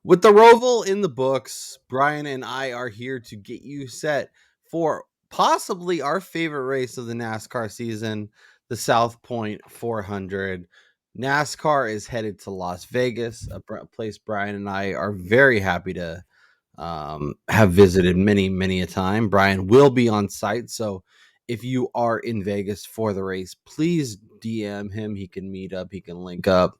With the Roval in the books, Brian and I are here to get you set for possibly our favorite race of the NASCAR season, the South Point 400. NASCAR is headed to Las Vegas, a place Brian and I are very happy to have visited many a time. Brian will be on site, so if you are in Vegas for the race, please DM him. He can meet up, he can link up,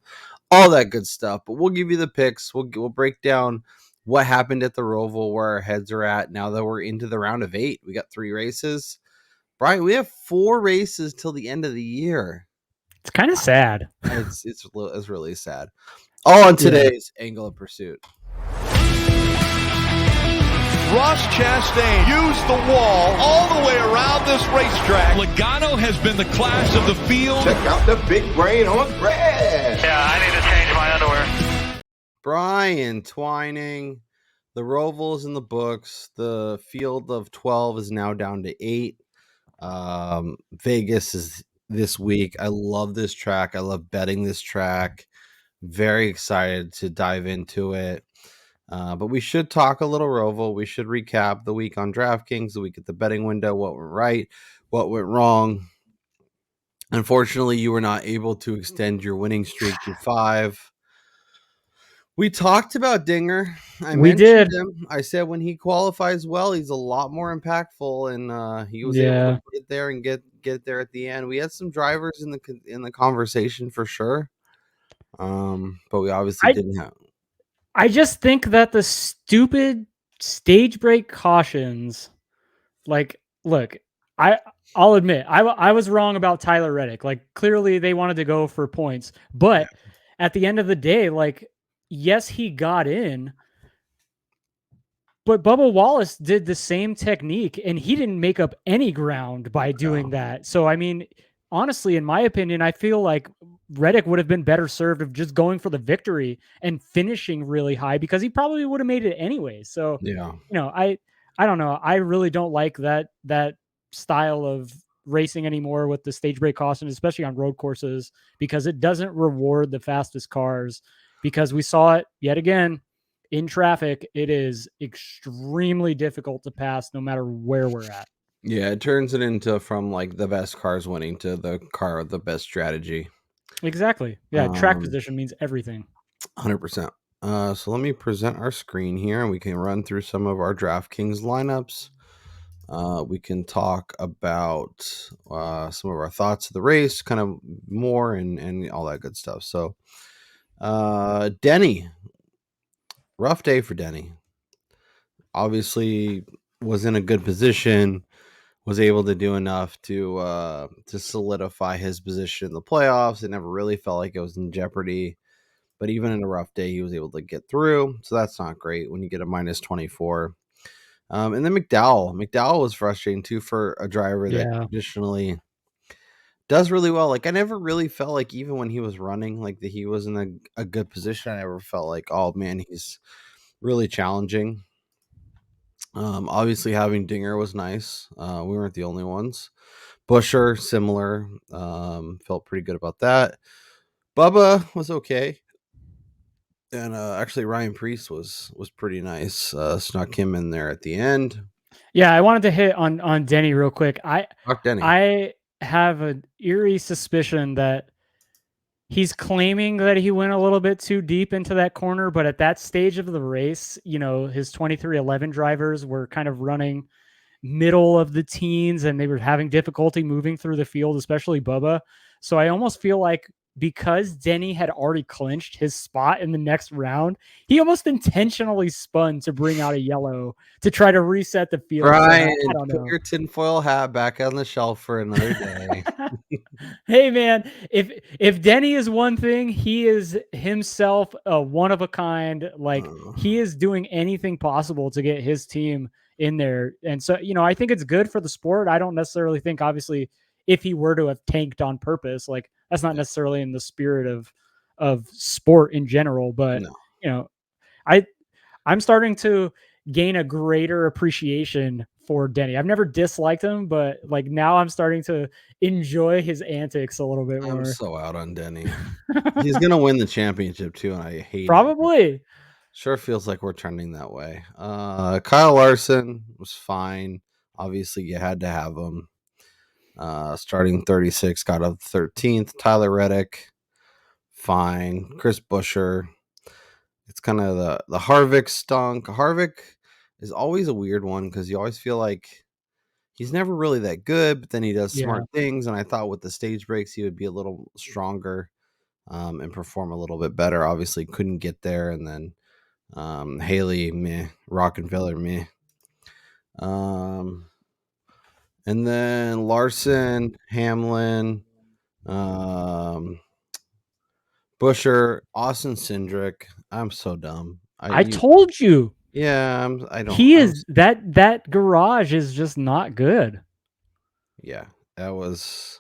all that good stuff. But we'll give you the picks. We'll break down what happened at the Roval, where our heads are at now that we're into the round of 8. We got 3 races. Brian, we have 4 races till the end of the year. It's kind of sad. It's really sad. All on today's Angle of Pursuit. Ross Chastain used the wall all the way around this racetrack. Logano has been the class of the field. Check out the big brain on Brad. Yeah, I need to change my underwear. Brian Twining, the Roval's in the books. The field of 12 is now down to 8. Vegas is this week. I love this track. I love betting this track. Very excited to dive into it. But we should talk a little Roval. We should recap the week on DraftKings, the week at the betting window, what went right, what went wrong. Unfortunately, you were not able to extend your winning streak to 5. We talked about Dinger. We did. Him. I said when he qualifies well, he's a lot more impactful, and he was able to put it there and get there at the end. We had some drivers in the conversation for sure, but we obviously didn't have. I just think that the stupid stage break cautions, like, look, I'll admit I was wrong about Tyler Reddick. Like, clearly they wanted to go for points, but at the end of the day, like, yes, he got in, but Bubba Wallace did the same technique and he didn't make up any ground by doing that. So, I mean, honestly, in my opinion, I feel like Reddick would have been better served of just going for the victory and finishing really high, because he probably would have made it anyway. So, I don't know. I really don't like that style of racing anymore with the stage break caution, especially on road courses, because it doesn't reward the fastest cars. Because we saw it yet again in traffic, it is extremely difficult to pass no matter where we're at. Yeah, it turns it into from like the best cars winning to the car with the best strategy. Exactly. Yeah, track position means everything. 100%. So let me present our screen here, and we can run through some of our DraftKings lineups. We can talk about some of our thoughts of the race, kind of more, and all that good stuff. So, Denny, rough day for Denny. Obviously, was in a good position, was able to do enough to solidify his position in the playoffs. It never really felt like it was in jeopardy, but even in a rough day, he was able to get through. So that's not great when you get a minus 24. And then McDowell was frustrating too for a driver that traditionally does really well. Like, I never really felt like, even when he was running, like that he was in a good position. I never felt like, oh man, he's really challenging. Obviously having Dinger was nice. We weren't the only ones. Busher, similar. Felt pretty good about that. Bubba was okay. And actually Ryan Preece was pretty nice. Snuck him in there at the end. Yeah, I wanted to hit on Denny real quick. I have an eerie suspicion that he's claiming that he went a little bit too deep into that corner, but at that stage of the race, his 2311 drivers were kind of running middle of the teens and they were having difficulty moving through the field, especially Bubba. So I almost feel like, because Denny had already clinched his spot in the next round, he almost intentionally spun to bring out a yellow to try to reset the field. Brian, put your tinfoil hat back on the shelf for another day. Hey man, if Denny is one thing, he is himself a one of a kind. Like, he is doing anything possible to get his team in there. And so, I think it's good for the sport. I don't necessarily think, obviously, if he were to have tanked on purpose, like, that's not necessarily in the spirit of sport in general, but I'm starting to gain a greater appreciation for Denny. I've never disliked him, but like now I'm starting to enjoy his antics a little bit more. I'm so out on Denny. He's gonna win the championship too, and I hate probably. Sure feels like we're trending that way. Kyle Larson was fine. Obviously, you had to have him. Starting 36, got up 13th. Tyler Reddick, fine. Chris Buescher. It's kind of the Harvick stunk. Harvick is always a weird one because you always feel like he's never really that good, but then he does Yeah. smart things. And I thought with the stage breaks, he would be a little stronger and perform a little bit better. Obviously, couldn't get there. And then Haley, meh. Rockenfeller, meh. And then Larson, Hamlin, Busher, Austin Cindric. I'm so dumb. I told you. Yeah, I don't. He is that garage is just not good. Yeah, that was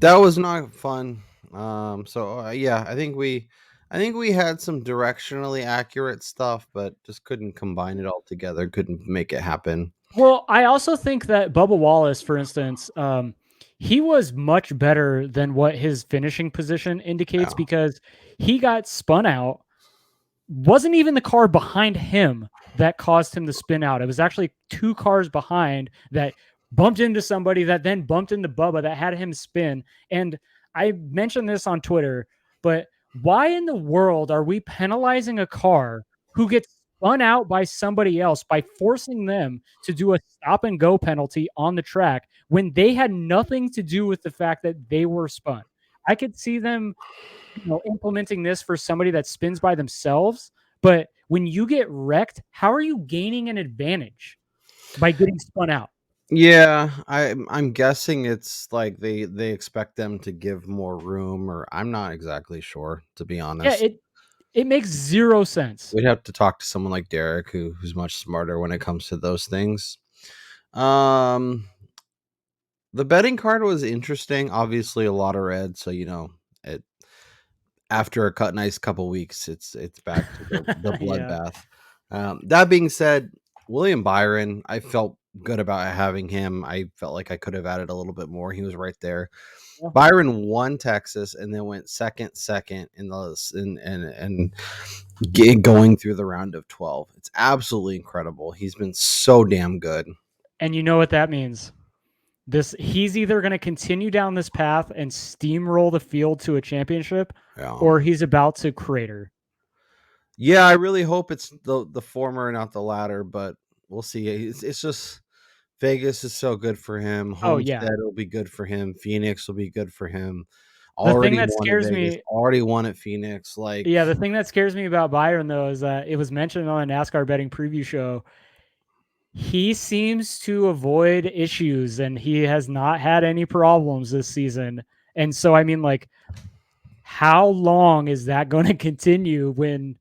not fun. Yeah, I think we had some directionally accurate stuff, but just couldn't combine it all together. Couldn't make it happen. Well, I also think that Bubba Wallace, for instance, he was much better than what his finishing position indicates Yeah. because he got spun out. Wasn't even the car behind him that caused him to spin out. It was actually 2 cars behind that bumped into somebody that then bumped into Bubba that had him spin. And I mentioned this on Twitter, but why in the world are we penalizing a car who gets spun out by somebody else by forcing them to do a stop and go penalty on the track when they had nothing to do with the fact that they were spun? I could see them implementing this for somebody that spins by themselves. But when you get wrecked, how are you gaining an advantage by getting spun out? Yeah, I'm guessing it's like they expect them to give more room, or I'm not exactly sure, to be Yeah, honest. it makes 0 sense. We'd have to talk to someone like Derek, who's much smarter when it comes to those things. The betting card was interesting. Obviously, a lot of red, so it after a nice couple weeks, it's back to the Yeah. bloodbath. That being said, William Byron, I felt good about having him. I felt like I could have added a little bit more. He was right there. Yeah. Byron won Texas and then went second in the going through the round of 12. It's absolutely incredible. He's been so damn good. And you know what that means? He's either going to continue down this path and steamroll the field to a championship, or he's about to crater. Yeah, I really hope it's the former, not the latter, but we'll see. It's just Vegas is so good for him. Homestead will be good for him. Phoenix will be good for him. The thing Already that won at scares Vegas. me, Already won at Phoenix. the thing that scares me about Byron though is that it was mentioned on a NASCAR betting preview show. He seems to avoid issues, and he has not had any problems this season. And so, I mean, like, how long is that going to continue?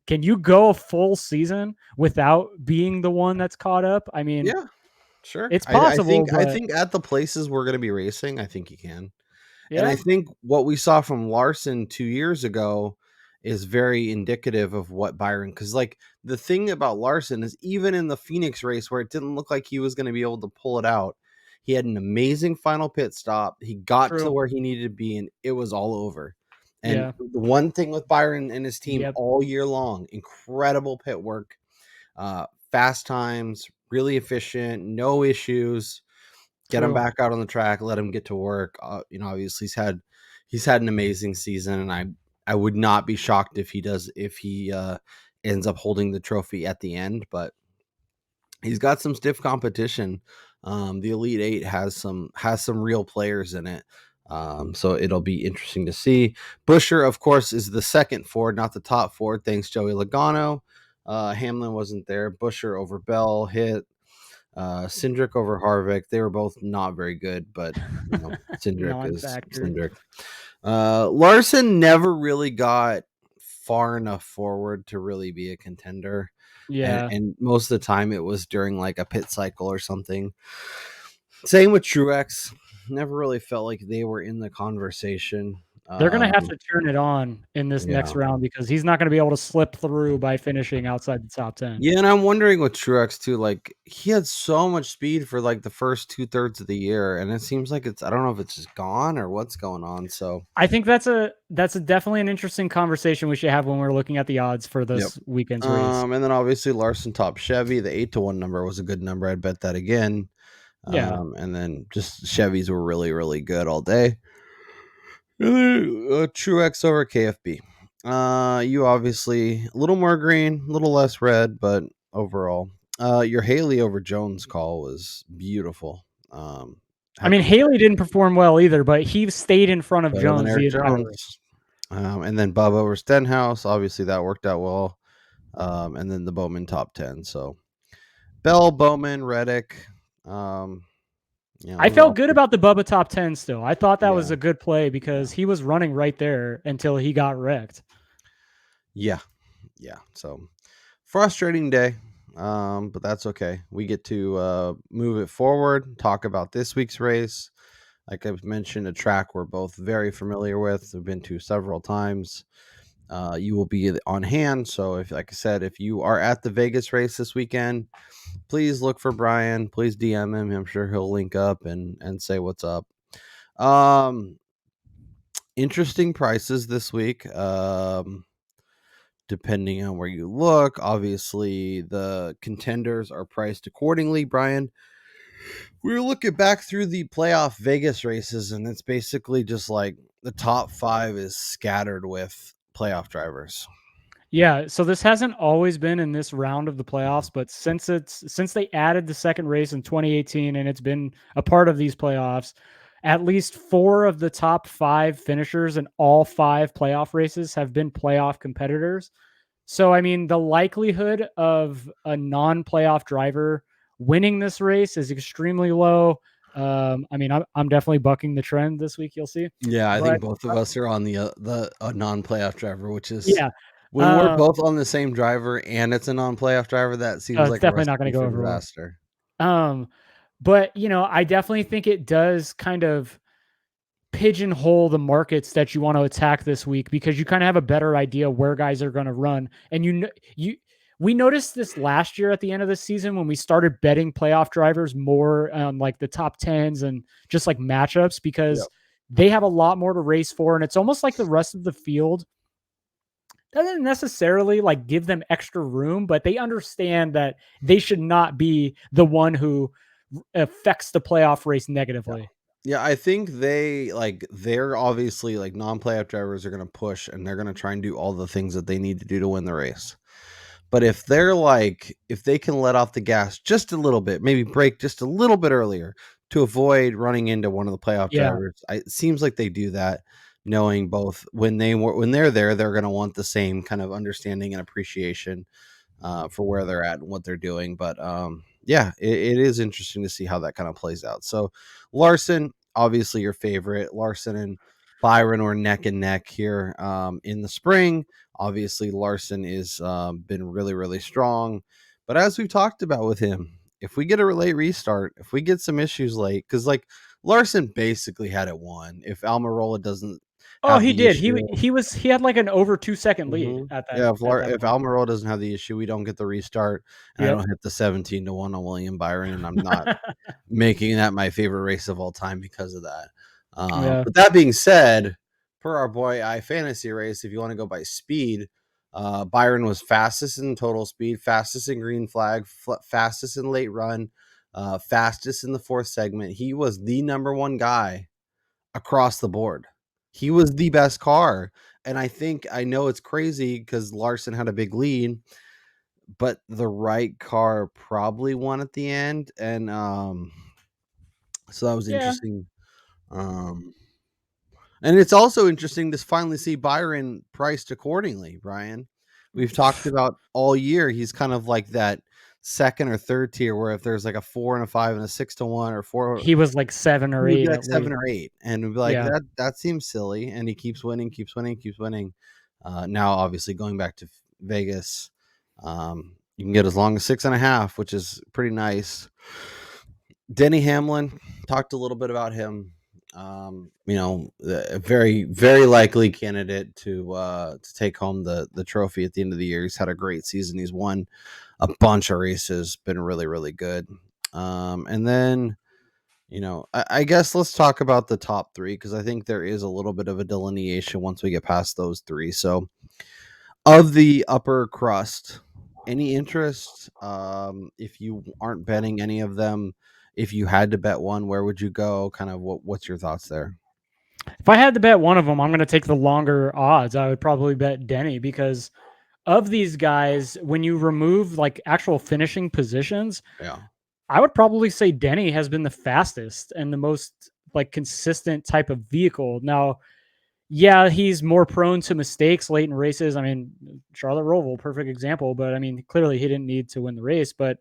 Can you go a full season without being the one that's caught up? I mean, yeah, sure. it's possible. I think at the places we're going to be racing, I think you can. Yeah. And I think what we saw from Larson 2 years ago is very indicative of what Byron, because like the thing about Larson is even in the Phoenix race where it didn't look like he was going to be able to pull it out, he had an amazing final pit stop. He got to where he needed to be and it was all over. And the one thing with Byron and his team all year long, incredible pit work, fast times, really efficient, no issues. Get him back out on the track, let him get to work. Obviously he's had an amazing season, and I would not be shocked if he ends up holding the trophy at the end, but he's got some stiff competition. The Elite 8 has some real players in it. So it'll be interesting to see. Buescher, of course, is the second Ford, not the top Ford. Thanks, Joey Logano. Hamlin wasn't there. Buescher over Bell hit. Cindric over Harvick. They were both not very good, but Cindric is Cindric. Larson never really got far enough forward to really be a contender. Yeah. And most of the time it was during like a pit cycle or something. Same with Truex. Never really felt like they were in the conversation. They're gonna have to turn it on in this next Yeah. round because he's not gonna be able to slip through by finishing outside the top 10. Yeah, and I'm wondering with Truex too, like he had so much speed for like the first 2/3 of the year, and it seems like I don't know if it's just gone or what's going on. So I think that's definitely an interesting conversation we should have when we're looking at the odds for yep. this weekend's race. And then obviously Larson top Chevy, the 8-1 number was a good number. I'd bet that again. Yeah. And then just Chevys were really, really good all day. And then, Truex over KFB. You obviously a little more green, a little less red, but overall, your Haley over Jones call was beautiful. I mean, Haley didn't perform well either, but he stayed in front of better than Jones the Eric entire race. Jones. And then Bubba over Stenhouse. Obviously, that worked out well. And then the Bowman top 10. So Bell, Bowman, Reddick. I felt good about the Bubba top 10 still. I thought that was Yeah. a good play because he was running right there until he got wrecked. Yeah. So frustrating day. But that's okay. We get to move it forward, talk about this week's race. Like I've mentioned, a track we're both very familiar with. We've been to several times. You will be on hand. So if, like I said, if you are at the Vegas race this weekend, please look for Brian. Please DM him. I'm sure he'll link up and say what's up. Interesting prices this week. Depending on where you look, obviously the contenders are priced accordingly. Brian, we're looking back through the playoff Vegas races, and it's basically just like the top 5 is scattered with playoff drivers. Yeah, so this hasn't always been in this round of the playoffs, but since they added the second race in 2018 and it's been a part of these playoffs, at least 4 of the top 5 finishers in all 5 playoff races have been playoff competitors. So I mean, the likelihood of a non-playoff driver winning this race is extremely low. I mean, I'm definitely bucking the trend this week. You'll see. Yeah, I But think both of us are on the non-playoff driver, which is yeah, when we're both on the same driver and it's a non-playoff driver, that seems it's like a definitely not going recipe to go for over well. disaster. But I definitely think it does kind of pigeonhole the markets that you want to attack this week because you kind of have a better idea where guys are going to run. And we noticed this last year at the end of the season when we started betting playoff drivers more on like the top 10s and just like matchups because they have a lot more to race for. And it's almost like the rest of the field doesn't necessarily like give them extra room, but they understand that they should not be the one who affects the playoff race negatively. Yeah, I think they're obviously like non-playoff drivers are going to push and they're going to try and do all the things that they need to do to win the race. But if they can let off the gas just a little bit, maybe brake just a little bit earlier to avoid running into one of the playoff drivers, it seems like they do that, knowing both when they're there, they're going to want the same kind of understanding and appreciation for where they're at and what they're doing. But it is interesting to see how that kind of plays out. So Larson, obviously your favorite. Larson and Byron were neck and neck here in the spring. Obviously, Larson is been really, really strong. But as we've talked about with him, if we get a late restart, if we get some issues late, because like Larson basically had it won. If Almirola doesn't He did. He had like an over 2-second lead at that. Yeah, if Almirola doesn't have the issue, we don't get the restart, and I don't hit the 17-1 on William Byron, and I'm not making that my favorite race of all time because of that. But that being said, per our boy iFantasy race, if you want to go by speed, Byron was fastest in total speed, fastest in green flag, fastest in late run, fastest in the 4th segment. He was the number 1 guy across the board. He was the best car. And I know it's crazy because Larson had a big lead, but the right car probably won at the end. And so that was interesting. And it's also interesting to finally see Byron priced accordingly, Brian. We've talked about all year. He's kind of like that 2nd or 3rd tier where if there's like a 4 and a 5 and a 6-1 or 4, he was like 7 or 8, like 7 or 8, and we'd be like, that seems silly. And he keeps winning. Now, obviously, going back to Vegas, you can get as long as 6.5, which is pretty nice. Denny Hamlin, talked a little bit about him. A very, very likely candidate to take home the trophy at the end of the year. He's had a great season. He's won a bunch of races, been really, really good. And then, I guess let's talk about the top three, because I think there is a little bit of a delineation once we get past those three. So, of the upper crust, any interest? If you aren't betting any of them, if you had to bet one, where would you go? Kind of what's your thoughts there? If I had to bet one of them, I'm going to take the longer odds. I would probably bet Denny because of these guys, when you remove like actual finishing positions, Yeah. I would probably say Denny has been the fastest and the most like consistent type of vehicle. Now, yeah, he's more prone to mistakes late in races. I mean, Charlotte Roval, perfect example, but I mean, clearly he didn't need to win the race, but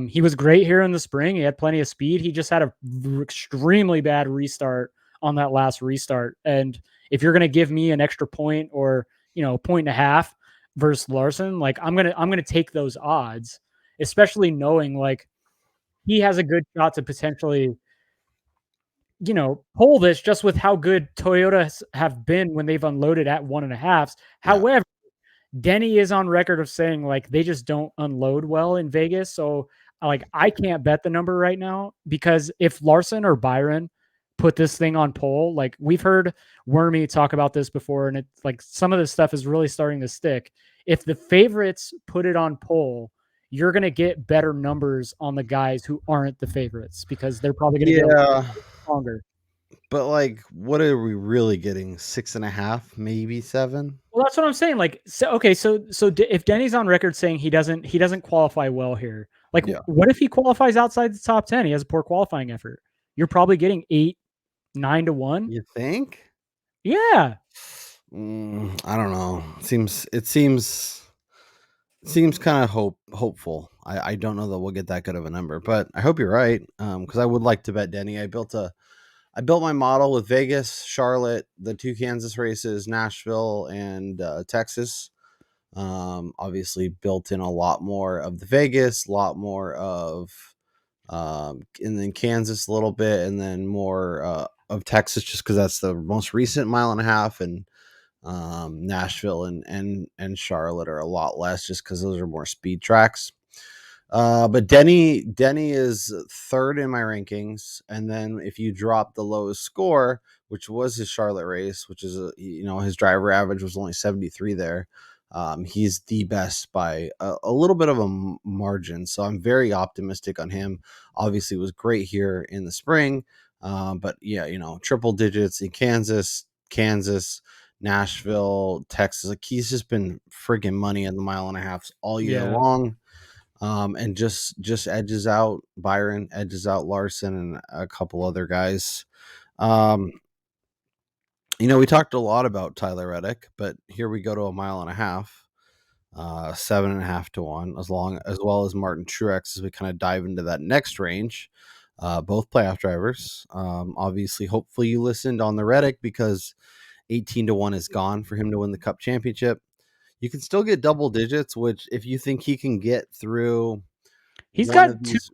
he was great here in the spring. He had plenty of speed. He just had a extremely bad restart on that last restart. And if you're going to give me an extra point or, point and a half versus Larson, like I'm going to take those odds, especially knowing like he has a good shot to potentially, pull this just with how good Toyotas have been when they've unloaded at 1.5s. Yeah. However, Denny is on record of saying like they just don't unload well in Vegas. So like I can't bet the number right now because if Larson or Byron put this thing on pole, like we've heard Wormy talk about this before, and it's like some of this stuff is really starting to stick. If the favorites put it on pole, you're gonna get better numbers on the guys who aren't the favorites because they're probably gonna get a little Yeah. stronger. But like, what are we really getting? 6.5, maybe 7? Well, that's what I'm saying. Like, so okay, if Denny's on record saying he doesn't qualify well here, like, Yeah. what if he qualifies outside the top 10? He has a poor qualifying effort. You're probably getting 8, 9 to 1. You think? Yeah, I don't know. It seems kind of hopeful. I don't know that we'll get that good of a number, but I hope you're right. Because I would like to bet Denny. I built my model with Vegas, Charlotte, the 2 Kansas races, Nashville, and Texas. Obviously built in a lot more of the Vegas, a lot more of and then Kansas a little bit, and then more of Texas, just because that's the most recent 1.5 miles, and Nashville and Charlotte are a lot less, just because those are more speed tracks. But Denny is third in my rankings, and then if you drop the lowest score, which was his Charlotte race, which is his driver average was only 73 there. He's the best by a little bit of a margin, so I'm very optimistic on him. Obviously, it was great here in the spring, but yeah, triple digits in Kansas, Nashville, Texas. Like, he's just been friggin' money in the 1.5 miles all year yeah, long. And just edges out Byron, edges out Larson, and a couple other guys. We talked a lot about Tyler Reddick, but here we go to 1.5 miles, 7.5 to 1, as well as Martin Truex, as we kind of dive into that next range. Both playoff drivers. Obviously, hopefully you listened on the Reddick, because 18 to 1 is gone for him to win the Cup championship. You can still get double digits, which if you think he can get through he's one got of these,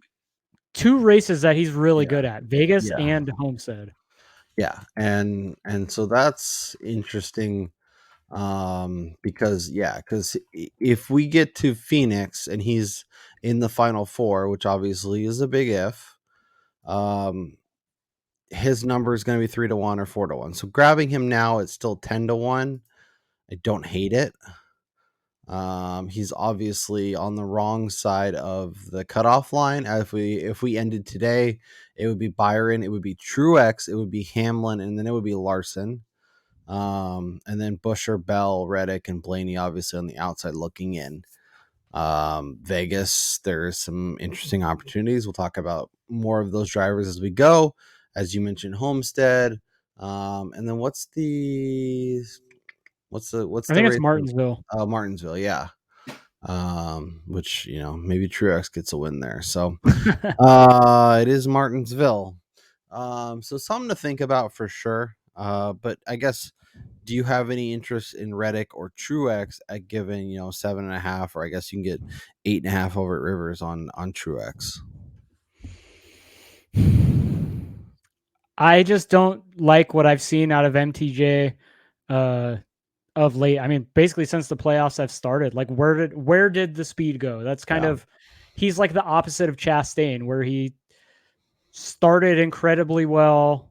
two races that he's really yeah, good at: Vegas yeah, and Homestead. yeah, and so that's interesting, because if we get to Phoenix and he's in the final 4, which obviously is a big if, his number is going to be 3 to 1 or 4 to 1. So grabbing him now, it's still 10 to 1. I don't hate it. He's obviously on the wrong side of the cutoff line. If we ended today, it would be Byron, it would be Truex, it would be Hamlin, and then it would be Larson. And then Busher, Bell, Reddick, and Blaney obviously on the outside looking in. Vegas, there's some interesting opportunities. We'll talk about more of those drivers as we go. As you mentioned, Homestead. And then what's the I think it's race? Martinsville. Martinsville, yeah. Which maybe Truex gets a win there. So it is Martinsville. So something to think about for sure. But I guess, do you have any interest in Reddick or Truex at giving 7.5, or I guess you can get 8.5 over at Rivers on Truex? I just don't like what I've seen out of MTJ of late. I mean, basically since the playoffs have started. Like where did the speed go? That's kind Yeah. of he's like the opposite of Chastain, where he started incredibly well.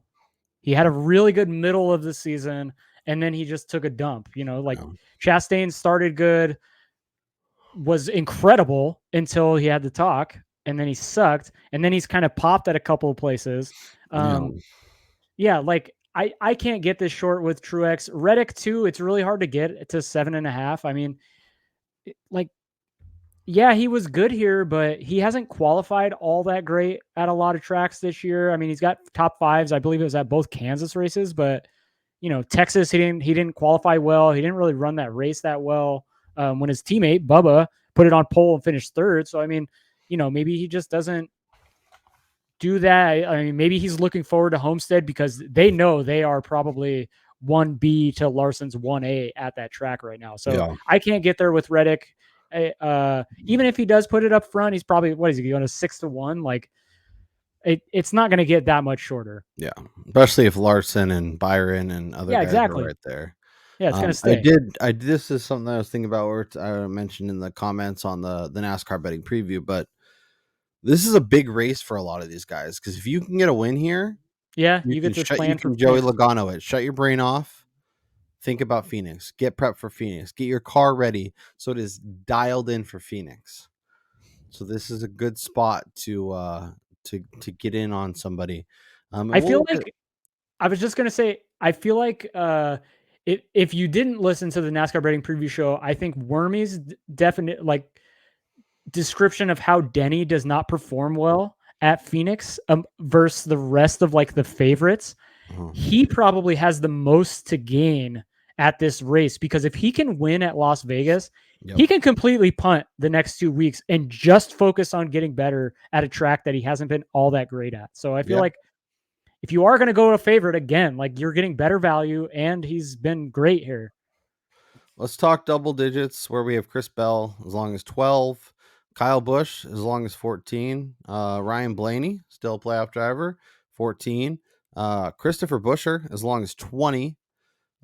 He had a really good middle of the season, and then he just took a dump. Like Yeah. Chastain started good, was incredible until he had to talk, and then he sucked, and then he's kind of popped at a couple of places. Yeah. Yeah, like I can't get this short with Truex. Reddick too. It's really hard to get to 7.5. I mean, like, yeah, he was good here, but he hasn't qualified all that great at a lot of tracks this year. I mean, he's got top fives. I believe it was at both Kansas races, but Texas, he didn't qualify well. He didn't really run that race that well. When his teammate Bubba put it on pole and finished third. So I mean, maybe he just doesn't do that. I mean, maybe he's looking forward to Homestead because they know they are probably 1B to Larson's 1A at that track right now. So Yeah. I can't get there with Reddick. Even if he does put it up front, he's probably, what is he going to 6-1? Like it's not going to get that much shorter. Yeah. Especially if Larson and Byron and other Yeah, guys exactly. are right there. Yeah, it's going to stay. This is something I was thinking about where I mentioned in the comments on the NASCAR betting preview, but this is a big race for a lot of these guys because if you can get a win here, Yeah, you get can to plan for Joey Phoenix. Logano it. Shut your brain off. Think about Phoenix. Get prepped for Phoenix. Get your car ready so it is dialed in for Phoenix. So this is a good spot to get in on somebody. I feel like I was just gonna say I feel like if you didn't listen to the NASCAR betting preview show, I think Wormy's definite description of how Denny does not perform well at Phoenix versus the rest of like the favorites, he probably has the most to gain at this race because if he can win at Las Vegas, he can completely punt the next 2 weeks and just focus on getting better at a track that he hasn't been all that great at. So I feel like if you are going to go to a favorite again, like you're getting better value and he's been great here. Let's talk double digits where we have Chris Bell as long as 12, Kyle Busch as long as 14, Ryan Blaney, still a playoff driver, 14, Christopher Buescher as long as 20.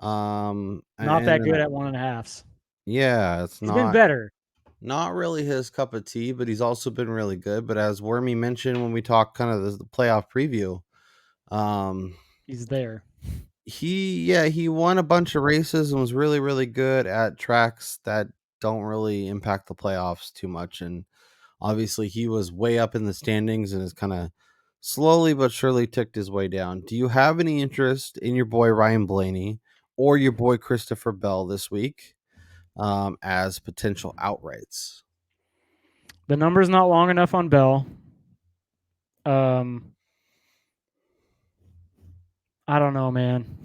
Not that good at 1.5s. Yeah, He's been better. Not really his cup of tea, but he's also been really good. But as Wormy mentioned when we talked kind of the playoff preview, he's there. He won a bunch of races and was really, really good at tracks that don't really impact the playoffs too much. And obviously he was way up in the standings and has kind of slowly but surely ticked his way down. Do you have any interest in your boy Ryan Blaney or your boy Christopher Bell this week as potential outrights? The number's not long enough on Bell. I don't know, man.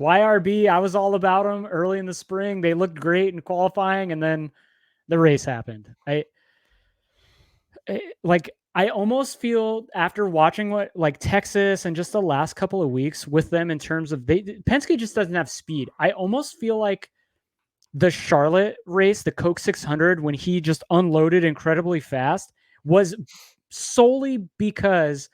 YRB, I was all about them early in the spring. They looked great in qualifying, and then the race happened. I almost feel after watching what like Texas and just the last couple of weeks with them in terms of Penske just doesn't have speed. I almost feel like the Charlotte race, the Coke 600, when he just unloaded incredibly fast, was solely because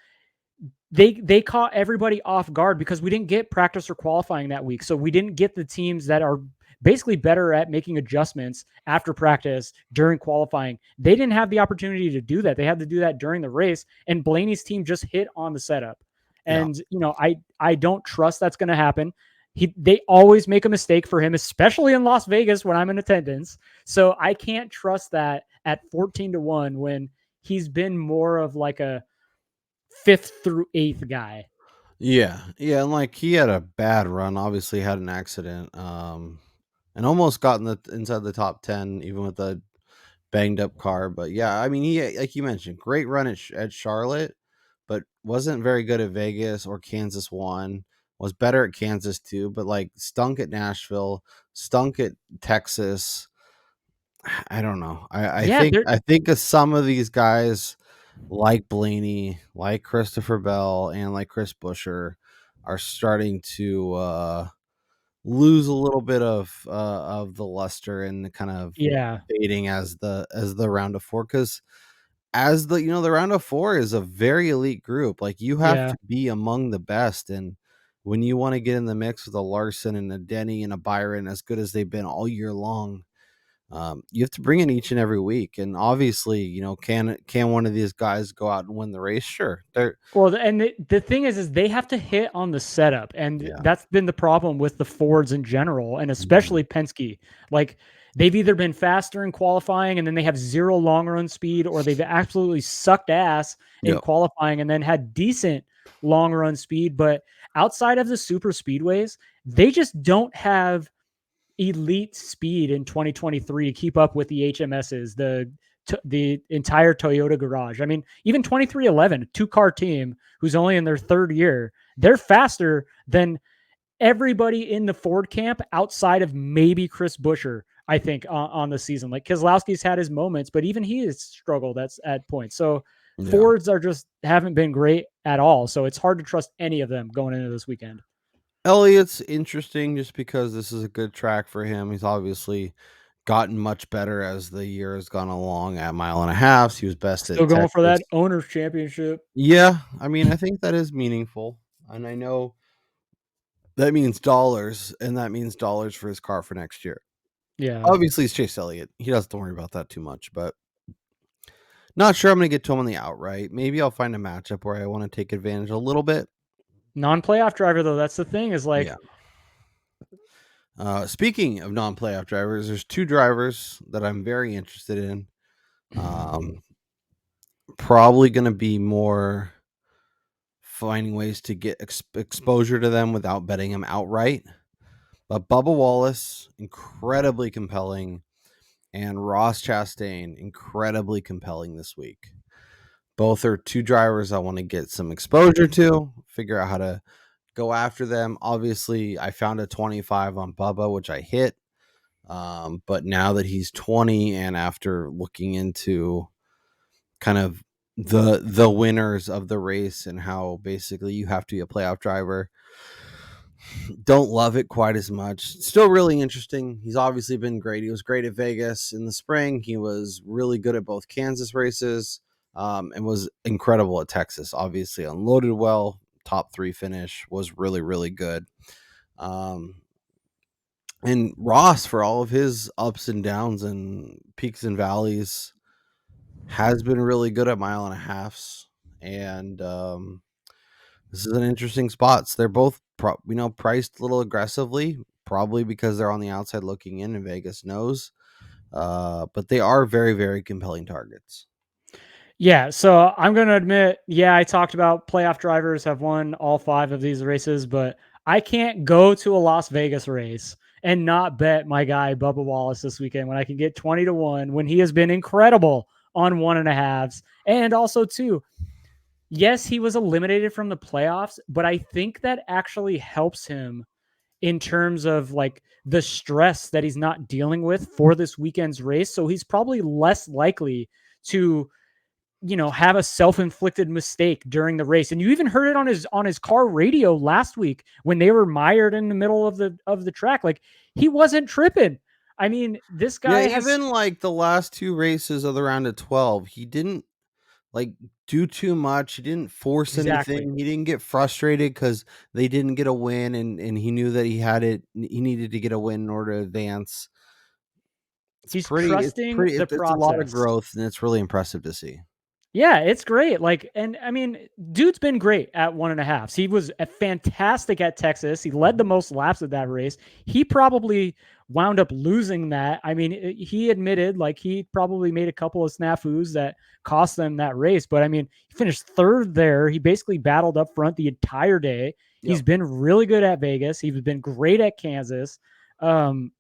they caught everybody off guard because we didn't get practice or qualifying that week. So we didn't get the teams that are basically better at making adjustments after practice during qualifying. They didn't have the opportunity to do that. They had to do that during the race. And Blaney's team just hit on the setup. And, I don't trust that's going to happen. They always make a mistake for him, especially in Las Vegas when I'm in attendance. So I can't trust that at 14-1 when he's been more of like a 5th through 8th guy. Yeah. And like he had a bad run, obviously had an accident, and almost got inside the top 10, even with a banged up car. But yeah, I mean, he, like you mentioned, great run at Charlotte, but wasn't very good at Vegas or Kansas 1. Was better at Kansas 2, but like stunk at Nashville, stunk at Texas. I don't know. I think of some of these guys like Blaney, like Christopher Bell, and like Chris Buescher are starting to lose a little bit of the luster and kind of fading as the round of 4. Because as the round of 4 is a very elite group. Like, you have Yeah. to be among the best, and when you want to get in the mix with a Larson and a Denny and a Byron, as good as they've been all year long, you have to bring it each and every week. And obviously, can one of these guys go out and win the race? Sure. Well, and the thing is they have to hit on the setup, and Yeah. that's been the problem with the Fords in general, and especially Penske. Like, they've either been faster in qualifying and then they have zero long run speed, or they've absolutely sucked ass in Yep. qualifying and then had decent long run speed. But outside of the super speedways, they just don't have elite speed in 2023 to keep up with the HMSs, the entire Toyota garage. I mean, even 2311, a 2-car team who's only in their 3rd year, they're faster than everybody in the Ford camp outside of maybe Chris Buescher, I think, on the season. Like, Keselowski's had his moments, but even he has struggled at points. So Fords haven't been great at all. So it's hard to trust any of them going into this weekend. Elliott's interesting just because this is a good track for him. He's obviously gotten much better as the year has gone along at 1.5 miles. He was best Still at going Texas. for that owner's championship. Yeah, I mean, I think that is meaningful, and I know that means dollars, and that means dollars for his car for next year. Yeah. Obviously, it's Chase Elliott. He doesn't worry about that too much, but not sure I'm going to get to him on the outright. Maybe I'll find a matchup where I want to take advantage a little bit. Non-playoff driver, though, that's the thing, is like, speaking of non-playoff drivers, there's 2 drivers that I'm very interested in. Probably going to be more finding ways to get exposure to them without betting them outright. But Bubba Wallace, incredibly compelling, and Ross Chastain, incredibly compelling this week. Both are 2 drivers I want to get some exposure to, figure out how to go after them. Obviously, I found a 25 on Bubba, which I hit. But now that he's 20, and after looking into kind of the winners of the race and how basically you have to be a playoff driver, don't love it quite as much. Still really interesting. He's obviously been great. He was great at Vegas in the spring. He was really good at both Kansas races, and was incredible at Texas. Obviously unloaded well. Top 3 finish, was really, really good. And Ross, for all of his ups and downs and peaks and valleys, has been really good at 1.5 miles. And this is an interesting spot. So they're both, priced a little aggressively, probably because they're on the outside looking in and Vegas knows. But they are very, very compelling targets. Yeah, so I'm going to admit, I talked about playoff drivers have won all 5 of these races, but I can't go to a Las Vegas race and not bet my guy Bubba Wallace this weekend when I can get 20-1 when he has been incredible on 1.5s. And also, too, yes, he was eliminated from the playoffs, but I think that actually helps him in terms of like the stress that he's not dealing with for this weekend's race. So he's probably less likely to have a self-inflicted mistake during the race. And you even heard it on his car radio last week when they were mired in the middle of the track. Like, he wasn't tripping. I mean, this guy even like the last 2 races of the round of 12, he didn't like do too much. He didn't force anything. He didn't get frustrated because they didn't get a win, and he knew that he needed to get a win in order to advance. He's trusting the process. It's a lot of growth, and it's really impressive to see. Yeah, it's great. Like, and I mean, dude's been great at 1.5. He was fantastic at Texas. He led the most laps of that race. He probably wound up losing that. I mean, he admitted like he probably made a couple of snafus that cost them that race. But I mean, he finished 3rd there. He basically battled up front the entire day. Yep. He's been really good at Vegas. He's been great at Kansas. And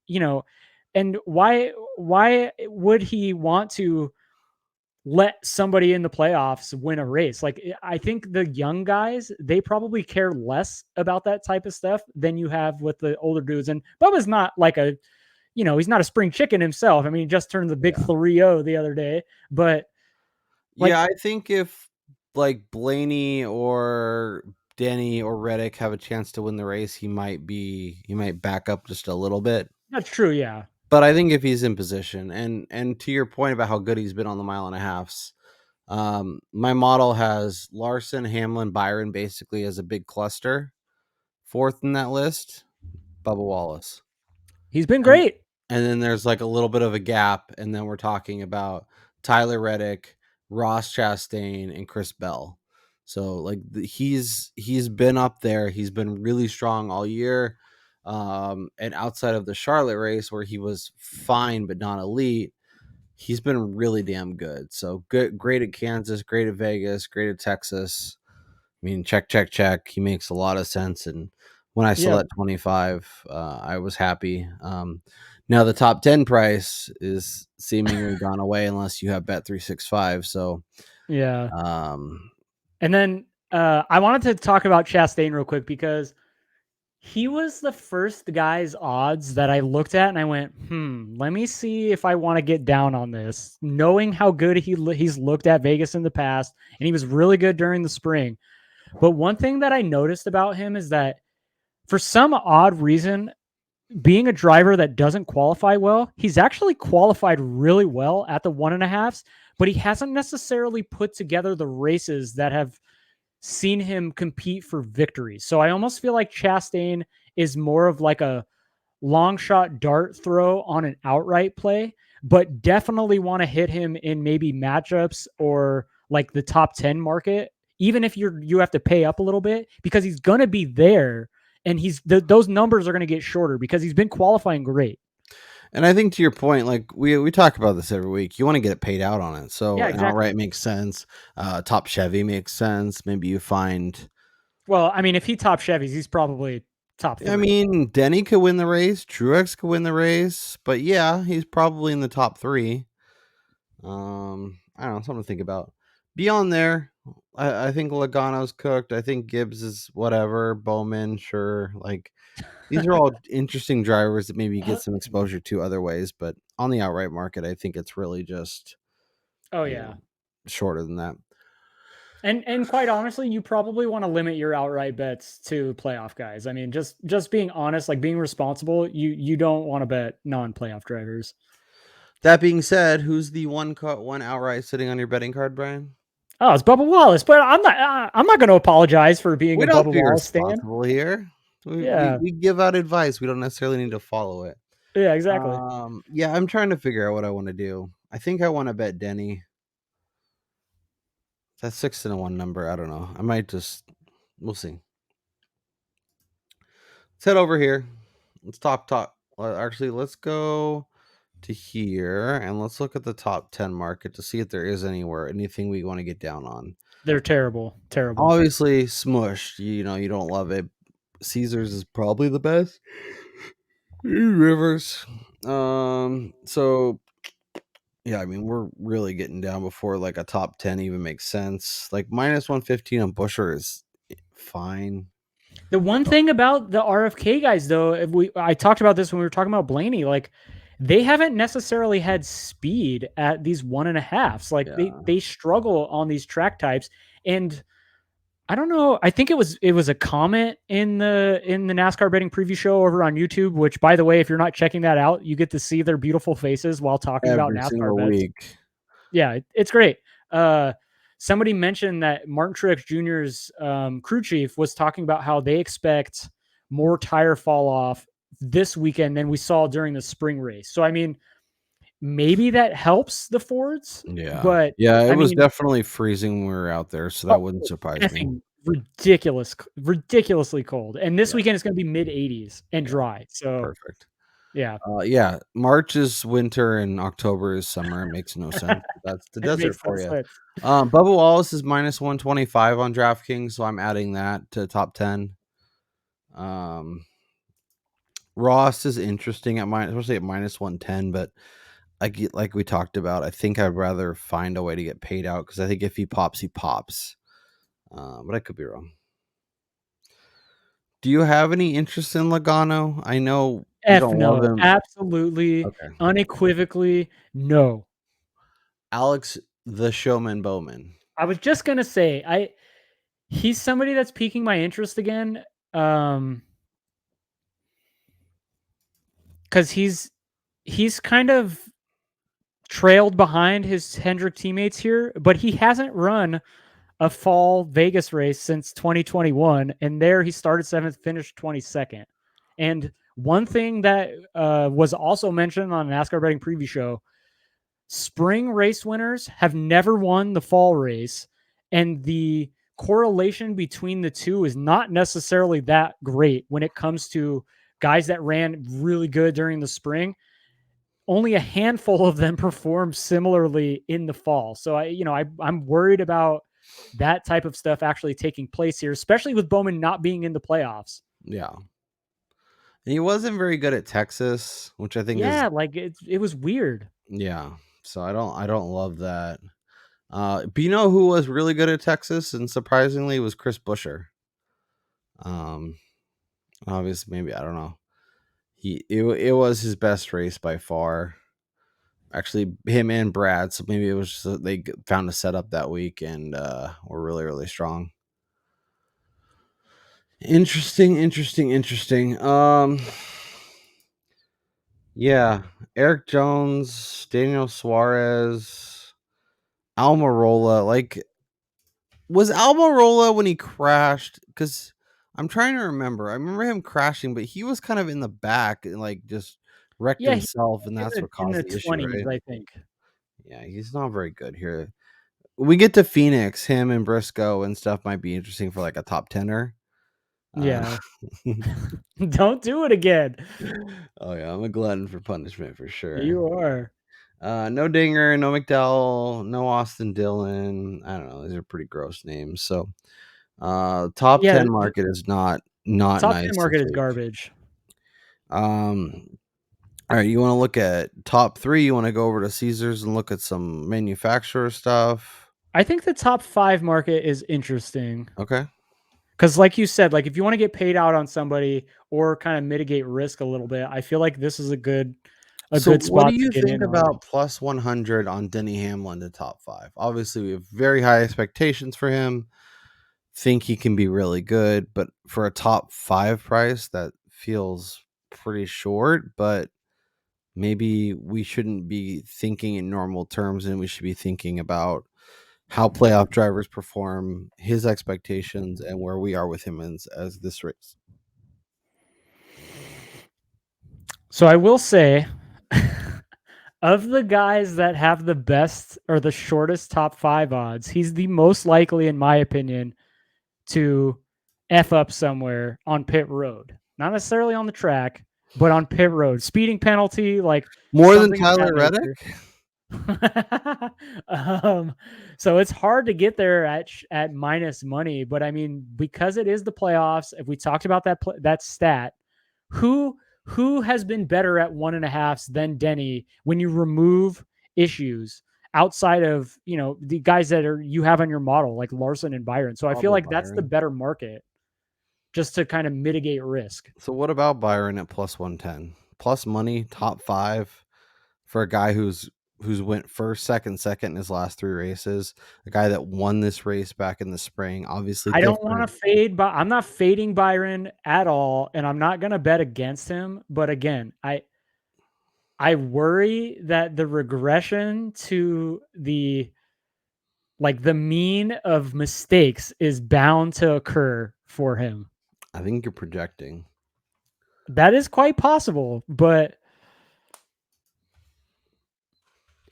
why would he want to let somebody in the playoffs win a race? Like, I think the young guys, they probably care less about that type of stuff than you have with the older dudes. And Bubba's not like he's not a spring chicken himself. I mean, he just turned the big 3-0 the other day, but I think if like Blaney or Denny or Reddick have a chance to win the race, he might back up just a little bit. That's true. Yeah. But I think if he's in position, and to your point about how good he's been on the 1.5 miles, My model has Larson, Hamlin, Byron basically as a big cluster. Fourth in that list, Bubba Wallace. He's been And, great. and then there's like a little bit of a gap, and then we're talking about Tyler Reddick, Ross Chastain, and Chris Bell. So like he's been up there. He's been really strong all year. And outside of the Charlotte race where he was fine but not elite, he's been really damn good. So good, great at Kansas, great at Vegas, great at Texas. I mean, check. He makes a lot of sense. And when I saw that 25, I was happy. Now the top 10 price is seemingly gone away unless you have Bet365. So, Yeah. um, And then I wanted to talk about Chastain real quick because he was the first guy's odds that I looked at and I went, let me see if I want to get down on this. Knowing how good he's looked at Vegas in the past, and he was really good during the spring. But one thing that I noticed about him is that for some odd reason, being a driver that doesn't qualify well, he's actually qualified really well at the 1.5s, but he hasn't necessarily put together the races that have seen him compete for victories. So I almost feel like Chastain is more of like a long shot dart throw on an outright play, but definitely want to hit him in maybe matchups or like the top 10 market, even if you have to pay up a little bit because he's going to be there and those numbers are going to get shorter because he's been qualifying great. and I think to your point, like we talk about this every week, you want to get it paid out on it. So Yeah, an exactly. outright makes sense. Top Chevy makes sense. Maybe you find. Well, I mean, if he top Chevys, he's probably top 3. I mean, Denny could win the race. Truex could win the race, but yeah, he's probably in the top 3. I don't know, something to think about. Beyond there, I think Logano's cooked. I think Gibbs is whatever. Bowman, sure. Like these are all interesting drivers that maybe you get some exposure to other ways, but on the outright market, I think it's really just Oh you yeah. know, shorter than that. And quite honestly, you probably want to limit your outright bets to playoff guys. I mean, just being honest, like being responsible, you don't want to bet non-playoff drivers. That being said, who's the one outright sitting on your betting card, Brian? Oh, it's Bubba Wallace, but I'm not going to apologize for being We a don't Bubba be Wallace stan. responsible here. Yeah. We give out advice. We don't necessarily need to follow it. Yeah, exactly. Yeah, I'm trying to figure out what I want to do. I think I want to bet Denny. That's 6-1 number. I don't know. I might just. We'll see. Let's head over here. Let's talk. Actually, let's go to here and let's look at the top 10 market to see if there is anything we want to get down on. They're terrible. Obviously, smushed. You know, you don't love it. Caesars is probably the best. Rivers. So yeah, I mean, we're really getting down before like a top 10 even makes sense. Like -115 on Busher is fine. The one thing about the RFK guys, though, I talked about this when we were talking about Blaney, like they haven't necessarily had speed at these 1.5s. Like they struggle on these track types, and I don't know. I think it was a comment in the NASCAR betting preview show over on YouTube. Which, by the way, if you're not checking that out, you get to see their beautiful faces while talking about Every NASCAR single bets. week. Yeah, it's great. Somebody mentioned that Martin Truex Jr.'s crew chief was talking about how they expect more tire fall off this weekend than we saw during the spring race. So, I mean, maybe that helps the Fords. Yeah. But yeah, it I was mean, definitely freezing when we were out there, so that wouldn't surprise me. Ridiculously cold. And this weekend is going to be mid 80s and dry. So Perfect. yeah. Yeah, March is winter and October is summer. It makes no sense. That's the desert Makes no for you. sense. Bubba Wallace is -125 on DraftKings, so I'm adding that to top 10. Ross is interesting at especially at -110, but like we talked about, I think I'd rather find a way to get paid out because I think if he pops, he pops. But I could be wrong. Do you have any interest in Logano? I know you don't love him. Absolutely, Okay. unequivocally, no. Alex the Showman Bowman. I was just gonna say, he's somebody that's piquing my interest again. Because he's kind of trailed behind his Hendrick teammates here, but he hasn't run a fall Vegas race since 2021, and there he started 7th, finished 22nd. And one thing that was also mentioned on the NASCAR Betting Preview Show, spring race winners have never won the fall race, and the correlation between the two is not necessarily that great when it comes to guys that ran really good during the spring. Only a handful of them performed similarly in the fall. So I'm worried about that type of stuff actually taking place here, especially with Bowman not being in the playoffs. Yeah. And he wasn't very good at Texas, which I think is like it was weird. Yeah. So I don't love that. But you know who was really good at Texas and surprisingly was Chris Buescher. Obviously maybe I don't know. It was his best race by far. Actually, him and Brad. So maybe it was just they found a setup that week and were really, really strong. Interesting. Yeah, Eric Jones, Daniel Suarez, Almirola. Like, was Almirola when he crashed? Because I'm trying to remember. I remember him crashing, but he was kind of in the back and like just wrecked himself, and that's what In caused the the issue, 20s, right? I think. Yeah, he's not very good here. We get to Phoenix, him and Briscoe and stuff might be interesting for like a top 10er. Yeah. Don't do it again. Oh yeah, I'm a glutton for punishment for sure. You are. No Dinger, no McDowell, no Austin Dillon. I don't know. These are pretty gross names. So top 10 market is not top nice. 10 market is garbage. All right, you want to look at top 3? You want to go over to Caesars and look at some manufacturer stuff? I think the top 5 market is interesting. Okay. Because like you said, like if you want to get paid out on somebody or kind of mitigate risk a little bit, I feel like this is a good spot what do you to get think in about on. plus 100 on Denny Hamlin to top 5? Obviously, we have very high expectations for him. Think he can be really good, but for a top 5 price, that feels pretty short. But maybe we shouldn't be thinking in normal terms, and we should be thinking about how playoff drivers perform, his expectations, and where we are with him as this race. So I will say, of the guys that have the best or the shortest top 5 odds, he's the most likely, in my opinion, to F up somewhere on pit road. Not necessarily on the track, but on pit road. Speeding penalty, like more than Tyler Reddick. So it's hard to get there at minus money, but I mean, because it is the playoffs, if we talked about that stat, who has been better at 1.5s than Denny when you remove issues outside of, the guys that you have on your model, like Larson and Byron. So I feel like that's the better market just to kind of mitigate risk. So what about Byron at plus 110? Plus money, top 5 for a guy who's went first, second in his last 3 races. A guy that won this race back in the spring. Obviously, I don't want to fade, but I'm not fading Byron at all, and I'm not going to bet against him. But again, I worry that the regression to the mean of mistakes is bound to occur for him. I think you're projecting. That is quite possible, but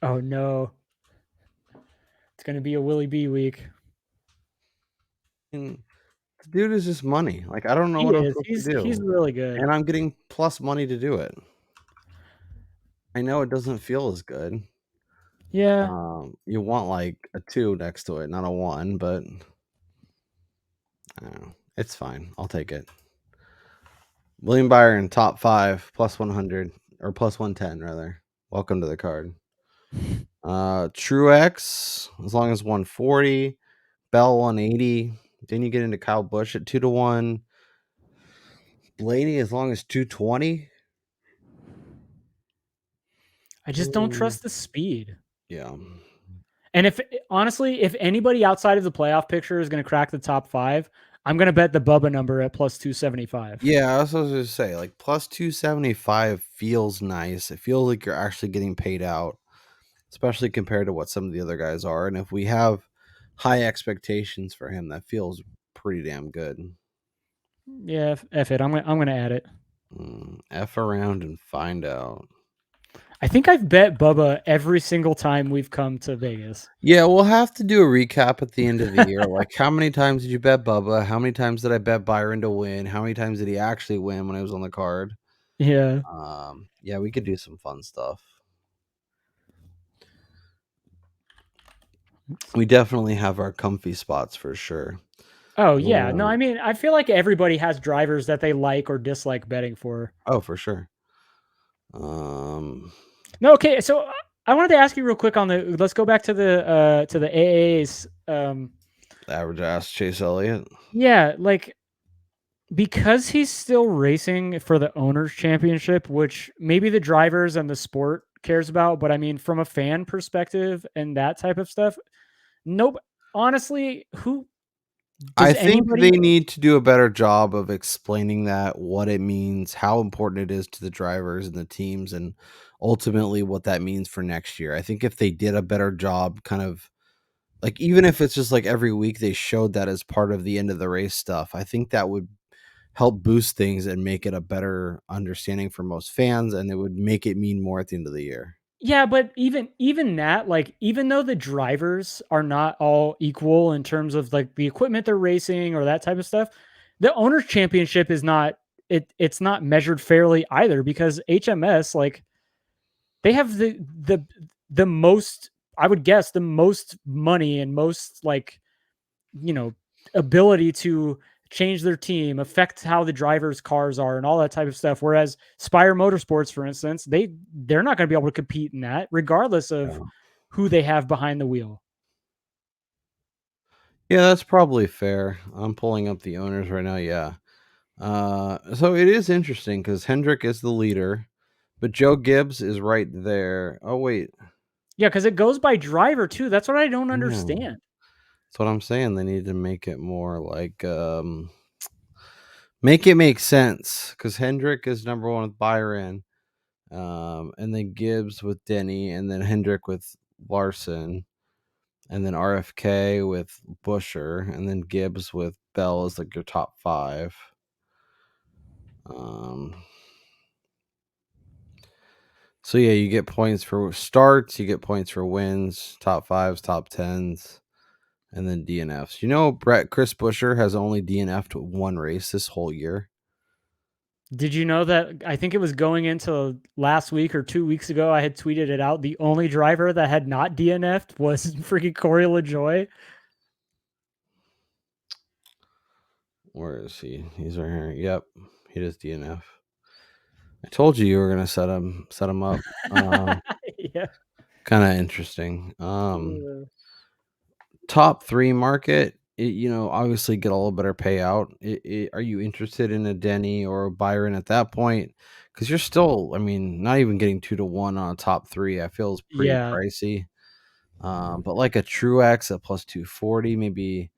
oh no. It's going to be a Willie B week. And the dude is just money. Like, I don't know what I'm supposed to do. He's really good. And I'm getting plus money to do it. I know it doesn't feel as good. Yeah. You want like a 2 next to it, not a 1, but I don't know. It's fine. I'll take it. William Byron, top 5, plus 100 or plus 110 rather. Welcome to the card. Truex, as long as 140. Bell 180. Then you get into Kyle Busch at 2-1. Blaney as long as 220. I just don't trust the speed. Yeah. And if anybody outside of the playoff picture is going to crack the top 5, I'm going to bet the Bubba number at plus 275. Yeah, I was supposed to say, like, plus 275 feels nice. It feels like you're actually getting paid out. especially compared to what some of the other guys are. And if we have high expectations for him, that feels pretty damn good. Yeah, F it. I'm gonna add it. F around and find out. I think I've bet Bubba every single time we've come to Vegas. Yeah, we'll have to do a recap at the end of the year. Like, how many times did you bet Bubba? How many times did I bet Byron to win? How many times did he actually win when I was on the card? Yeah. Yeah, we could do some fun stuff. We definitely have our comfy spots for sure. Oh yeah. No, I mean, I feel like everybody has drivers that they like or dislike betting for. Oh, for sure. No, okay. So I wanted to ask you real quick on the. Let's go back to the AAs. Average ass Chase Elliott. Yeah, like because he's still racing for the owners championship, which maybe the drivers and the sport cares about, but I mean, from a fan perspective and that type of stuff, nope. Honestly, who does I think anybody? they need to do a better job of explaining that, what it means, how important it is to the drivers and the teams, and ultimately what that means for next year. I think if they did a better job, kind of like, even if it's just like every week they showed that as part of the end of the race stuff, I think that would help boost things and make it a better understanding for most fans, and it would make it mean more at the end of the year. Yeah, but even that, like, even though the drivers are not all equal in terms of like the equipment they're racing or that type of stuff, the owners championship is not it's not measured fairly either because HMS, like, they have the most, I would guess, the most money and most, like, you know, ability to change their team, affect how the drivers' cars are, and all that type of stuff. Whereas Spire Motorsports, for instance, they're not going to be able to compete in that, regardless of Yeah. who they have behind the wheel. Yeah, that's probably fair. I'm pulling up the owners right now. Yeah. So it is interesting because Hendrick is the leader, but Joe Gibbs is right there. Oh, wait. Yeah, because it goes by driver too. That's what I don't Yeah. understand. That's what I'm saying. They need to make it more like, make it make sense, because Hendrick is number one with Byron, and then Gibbs with Denny, and then Hendrick with Larson, and then RFK with Busher, and then Gibbs with Bell is like your top five. So yeah, you get points for starts, you get points for wins, top fives, top tens, and then DNFs. You know, Chris Busher has only DNF'd one race this whole year. Did you know that? I think it was going into last week or 2 weeks ago. I had tweeted it out. The only driver that had not DNF'd was freaking Corey LaJoy. Where is he? He's right here. Yep, he does DNF. I told you were gonna set him up. Yeah. Kind of interesting. Top three market. Obviously get a little better payout. Are you interested in a Denny or a Byron at that point? Because you're still, I mean, not even getting 2-1 on a top three, I feel is pretty Yeah. pricey. But like a Truex at plus 240, maybe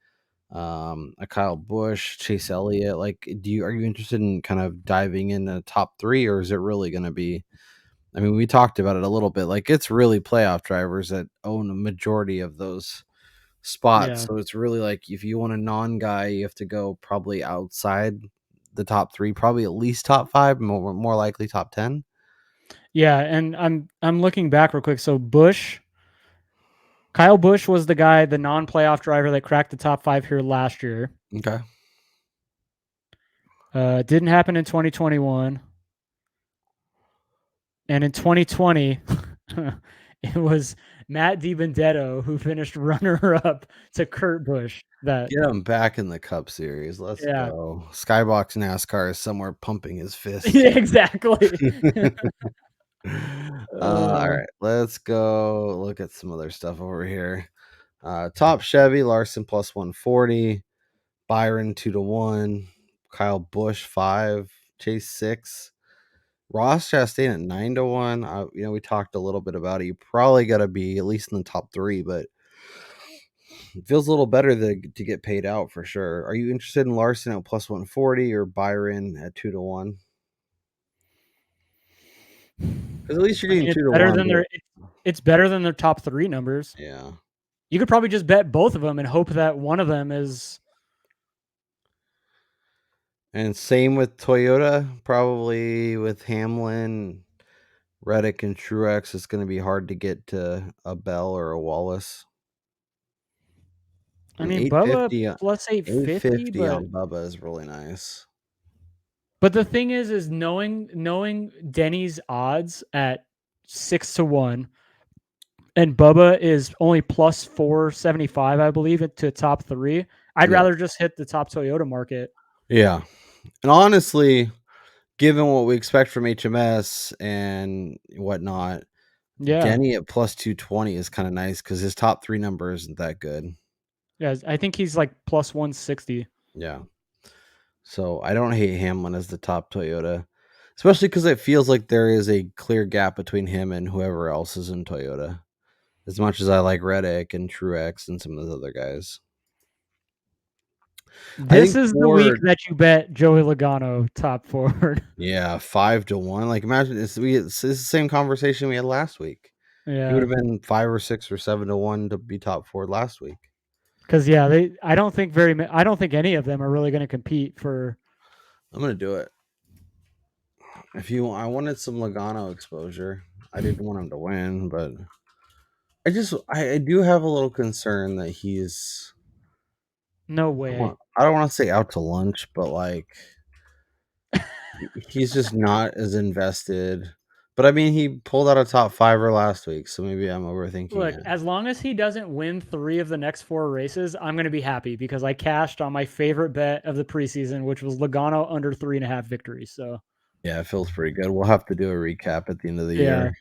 a Kyle Busch, Chase Elliott. Like, are you interested in kind of diving in the top three, or is it really going to be? I mean, we talked about it a little bit. Like, it's really playoff drivers that own a majority of those spots. Yeah. So it's really like, if you want a non-guy, you have to go probably outside the top three, probably at least top five, more likely top 10. Yeah, and I'm looking back real quick. So Kyle Busch was the guy, the non-playoff driver that cracked the top 5 here last year. Okay. Didn't happen in 2021. And in 2020, it was Matt DiBenedetto who finished runner-up to Kurt Busch. That Get him back in the Cup Series. Let's Yeah. go. Skybox NASCAR is somewhere pumping his fist. Yeah, exactly. All right, let's go look at some other stuff over here. Top Chevy, Larson plus 140, Byron 2-1, Kyle Busch 5, Chase 6, Ross Chastain at 9-1. We talked a little bit about it. You probably got to be at least in the top three, but it feels a little better to get paid out for sure. Are you interested in Larson at plus 140 or Byron at 2-1? Because at least you're getting It's 2-1. better than It's better than their top 3 numbers. Yeah. You could probably just bet both of them and hope that one of them is. And same with Toyota, probably with Hamlin, Reddick, and Truex. It's going to be hard to get to a Bell or a Wallace. I And mean, Bubba 850, plus 850, 850 but on Bubba is really nice. the thing is knowing Denny's odds at 6-1, and Bubba is only plus 475, I believe, to top 3. I'd Yeah. rather just hit the top Toyota market. Yeah. And honestly, given what we expect from HMS and whatnot, Yeah. Denny at plus 220 is kind of nice because his top 3 number isn't that good. Yeah, I think he's like plus 160. Yeah. So I don't hate Hamlin as the top Toyota, especially because it feels like there is a clear gap between him and whoever else is in Toyota. As much as I like Reddick and Truex and some of those other guys. This is the week Ford, that you bet Joey Logano top Ford. yeah, 5-1. Like imagine it's the same conversation we had last week. He would Yeah, have been 5 or 6 or 7-1 to be top Ford last week. because I don't think any of them are really going to compete for. I'm gonna do it. I wanted some Logano exposure. I didn't want him to win, but I do have a little concern that he's No way. I don't want to say out to lunch, but like he's just not as invested. But I mean, he pulled out a top 5er last week, so maybe I'm overthinking Look, it. as long as he doesn't win 3 of the next 4 races, I'm going to be happy because I cashed on my favorite bet of the preseason, which was Logano under 3.5 victories. So Yeah, it feels pretty good. We'll have to do a recap at the end of the year.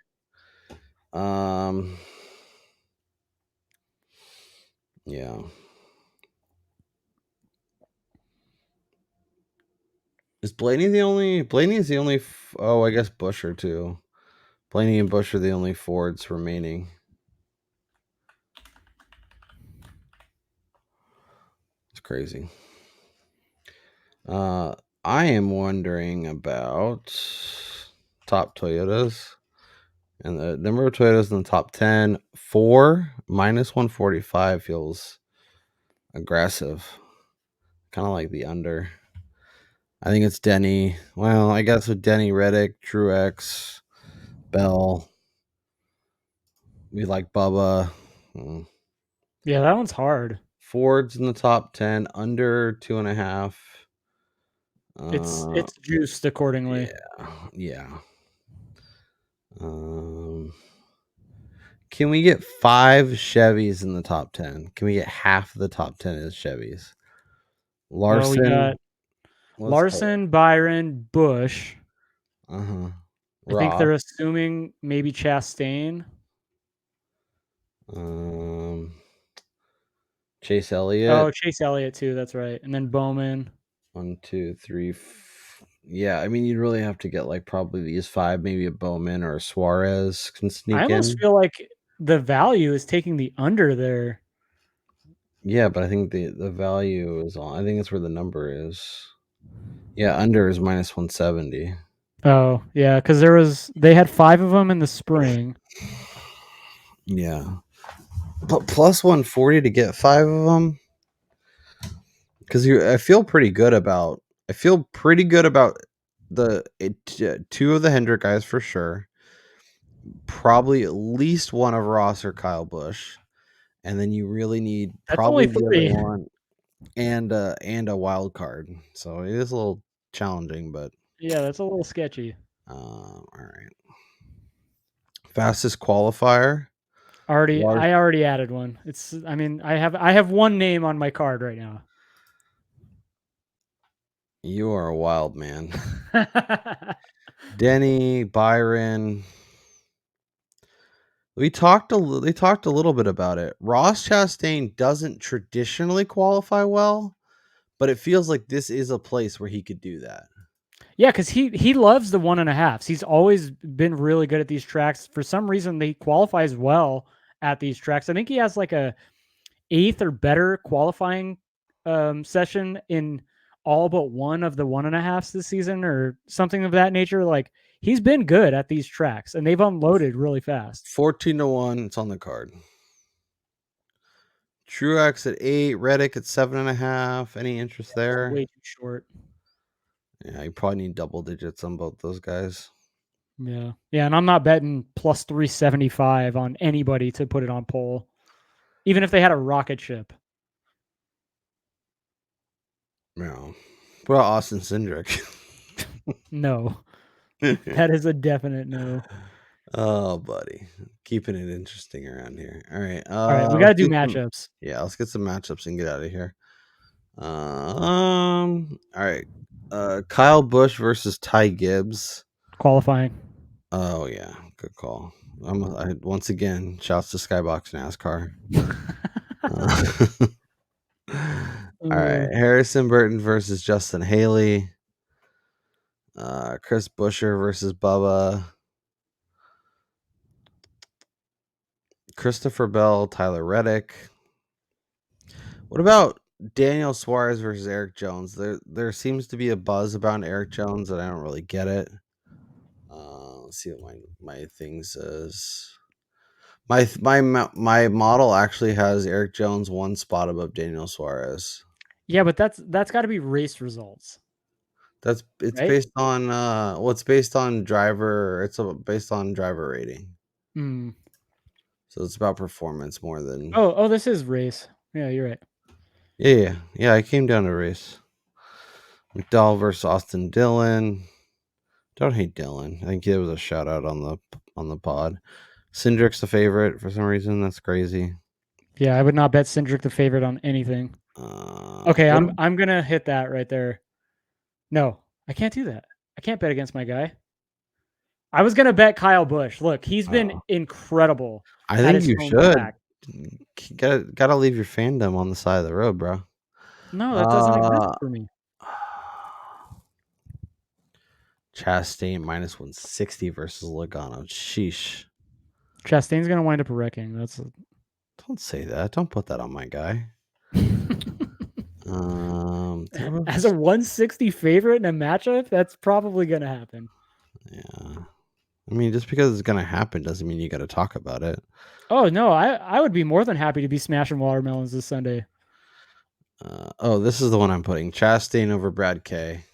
Yeah. Is Blaney the only? Blaney's the only. Oh, I guess Busher too. Blaney and Bush are the only Fords remaining. It's crazy. I am wondering about top Toyotas and the number of Toyotas in the top 10. 4 minus 145 feels aggressive. Kind of like the under. I think it's Denny. Well, I guess with Denny, Reddick, Truex, Bell. We like Bubba. yeah, that one's hard. Ford's in the top 10, under 2.5. It's juiced accordingly. Yeah. Can we get 5 Chevys in the top 10? Can we get half of the top 10 as Chevys? Well, we got Larson, Byron, Bush. Uh-huh. I think they're assuming maybe Chastain. Chase Elliott. Oh, Chase Elliott too. That's right. And then Bowman. 1, 2, 3. Yeah, I mean, you'd really have to get like probably these 5, maybe a Bowman or a Suarez can sneak in. I almost feel like the value is taking the under there. Yeah, but I think the value is on. I think that's where the number is. Yeah, under is minus 170. Oh, yeah, because they had 5 of them in the spring. Yeah. But plus 140 to get 5 of them. Because I feel pretty good about the 2 of the Hendrick guys for sure. Probably at least one of Ross or Kyle Busch. And then you really need probably the other one and a wild card. So it is a little challenging, but yeah, that's a little sketchy. All right. Fastest qualifier. I already added one. I have one name on my card right now. You are a wild man. Denny, Byron. They talked a little bit about it. Ross Chastain doesn't traditionally qualify well, but it feels like this is a place where he could do that. Yeah, because he loves the 1.5s. He's always been really good at these tracks. For some reason, he qualifies well at these tracks. I think he has like a 8th or better qualifying session in all but one of the 1.5s this season, or something of that nature. Like he's been good at these tracks, and they've unloaded really fast. 14-1. It's on the card. Truex at 8. Reddick at 7.5. Any interest there? Way too short. Yeah, you probably need double digits on both those guys. Yeah. Yeah, and I'm not betting plus 375 on anybody to put it on pole, even if they had a rocket ship. No. What about Austin Cindric? No. That is a definite no. Oh, buddy. Keeping it interesting around here. All right. All right, we got to do matchups. Yeah, let's get some matchups and get out of here. All right. Kyle Busch versus Ty Gibbs. Qualifying. Oh yeah, good call. Once again, shouts to Skybox NASCAR. All right, Harrison Burton versus Justin Haley. Chris Buescher versus Bubba. Christopher Bell, Tyler Reddick. What about Daniel Suarez versus Eric Jones? There seems to be a buzz about Eric Jones, and I don't really get it. Let's see what my thing says. My model actually has Eric Jones one spot above Daniel Suarez. Yeah, but that's got to be race results. It's right? based on it's based on driver. It's based on driver rating. Mm. So it's about performance more than. Oh, this is race. Yeah, you're right. Yeah. I came down to race. McDowell versus Austin Dillon. Don't hate Dillon. I think there was a shout out on the pod. Cindric's the favorite for some reason. That's crazy. Yeah, I would not bet Cindric the favorite on anything. Okay, I'm gonna hit that right there. No, I can't do that. I can't bet against my guy. I was gonna bet Kyle Busch. Look, he's been incredible. I think you should. Gotta leave your fandom on the side of the road, bro. No, that doesn't exist for me. Chastain minus 160 versus Logano. Sheesh. Chastain's gonna wind up wrecking. Don't say that. Don't put that on my guy. As a 160 favorite in a matchup, that's probably gonna happen. Yeah. I mean, just because it's gonna happen doesn't mean you gotta talk about it. Oh no, I would be more than happy to be smashing watermelons this Sunday. This is the one I'm putting. Chastain over Brad K.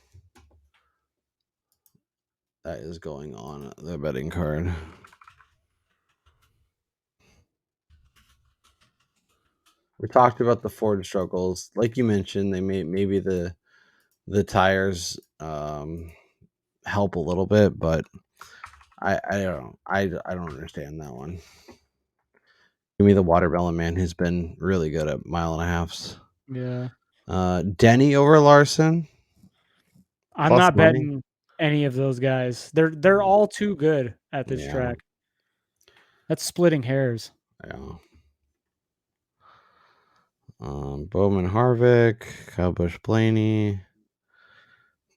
That is going on the betting card. We talked about the Ford struggles. Like you mentioned, they maybe the tires help a little bit, but I don't understand that one. Give me the watermelon man who's been really good at 1.5 miles. Yeah. Denny over Larson. I'm not betting any of those guys. They're all too good at this track. That's splitting hairs. Yeah. Bowman Harvick, Kyle Busch Blaney,